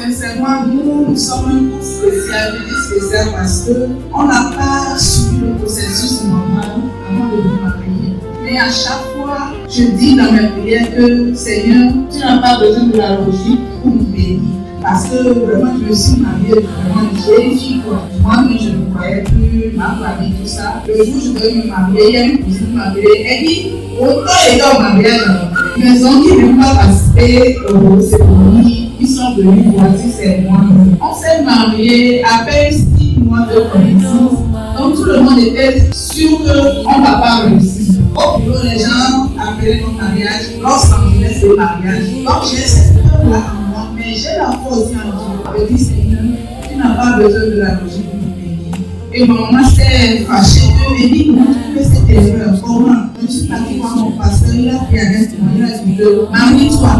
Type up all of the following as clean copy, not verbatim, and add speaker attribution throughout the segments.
Speaker 1: Sincèrement, nous sommes un groupe spécial, je dis spécial parce qu'on n'a pas suivi le processus normal avant de nous marier. Mais à chaque fois, je dis dans mes prières que Seigneur, tu n'as pas besoin de la logique pour nous bénir. Parce que vraiment, je me suis mariée, vraiment, j'ai une fille quoi. Moi-même, je ne croyais plus, ma famille, tout ça. Le jour où je devais me marier, il y a une cousine mariée. Elle dit, autant les gars au mariage, mes amis ne vont pas participer aux cérémonies. Ils sont venus voir si c'est moi. On s'est mariés à peine 6 mois de connaissance. Donc tout le monde était sûr qu'on ne va pas réussir. Au bureau, les gens appelaient mon mariage, lorsqu'on venait ce mariage. Donc j'ai cette peur-là en moi, mais j'ai la foi aussi en Dieu. Je dis Seigneur, tu n'as pas besoin de la logique pour nous bénir. Et ma maman s'est fâchée de me dire, comment tu fais cette erreur? Comment? Je suis partie voir mon pasteur, il a pris avec moi, il a dit, marie-toi,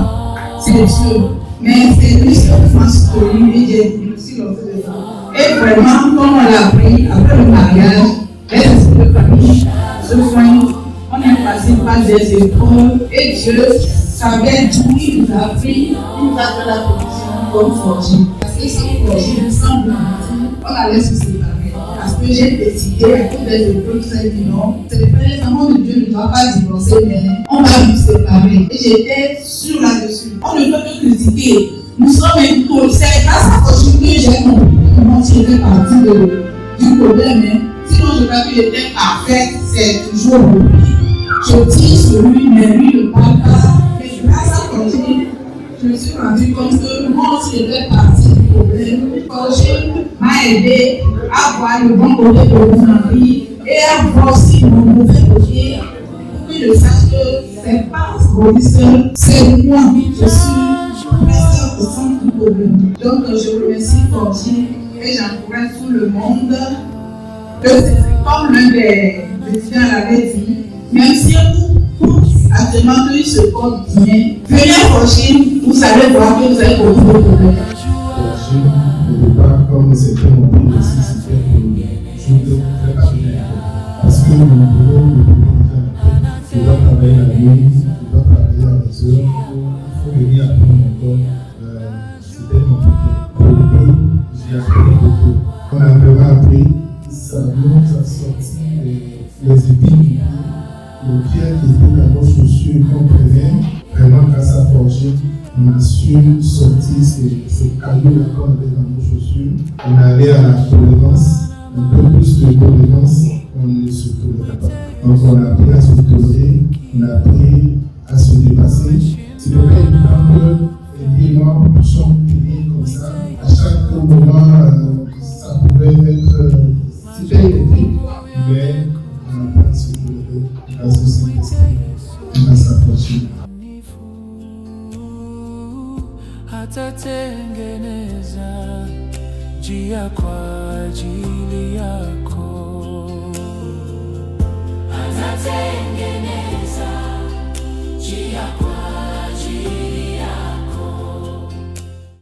Speaker 1: c'est Dieu. Mais c'est lui qui m'a soutenu et j'ai dit aussi le fait de ça. Et vraiment, comme on l'a appris après le mariage, les esprits de famille se soignent. On est passé par des épreuves et Dieu savait d'où il nous a pris, il nous a fait la protection comme forgé. Parce que sans forgé, sans blanchir, on allait se séparer. Parce que j'ai décidé à cause des épreuves, ça dit non, c'est les enfants de Dieu ne doivent pas divorcer, mais on va nous séparer. Et j'étais sûre là-dessus. On ne peut que critiquer. Nous sommes un couple. C'est grâce à Forgé que j'ai compris comment j'étais partie du problème. Sinon, je crois qu'il était parfait, c'est toujours bon. Je dis sur lui, mais lui ne parle pas. Mais grâce à Forgé, je me suis rendu compte que moi aussi j'étais partie du problème. Forgé m'a aidé à voir le bon côté de mon mari et à voir aussi mon mauvais côté pour qu'il le sache que c'est pas seul, c'est moi. Je suis presque au centre du problème. Donc je remercie Forgé et j'encourage tout le monde que c'est comme l'un des étudiants l'avait dit, même si on pousse actuellement qu'il se porte bien, venez à Forgé, vous allez voir que vous allez beaucoup de problèmes.
Speaker 2: Au départ, comme c'était mon but aussi, c'était pour jouer très bien. Parce que mon boulot, je dois travailler la nuit, je dois travailler à les heures, il faut venir apprendre encore. C'était compliqué. Pour le peu, j'ai appris beaucoup. On a vraiment appris, ça nous a sorti les épines, les pierres qui étaient dans nos chaussures qu'on prenait, vraiment grâce à Forgé. On a su sortir ces cailloux qu'on avait dans nos chaussures. On allait à la tolérance, un peu plus de tolérance, on ne se tolérait pas. Donc on a appris à se tolérer, on a appris à se dépasser. C'est pas évident que les moi puissions tenir comme ça. À chaque moment, ça pouvait être super électrique, mais on a appris à se tolérer grâce au Saint-Esprit, grâce à Forgé.
Speaker 3: Atatengeneza njia kwa ajili yako.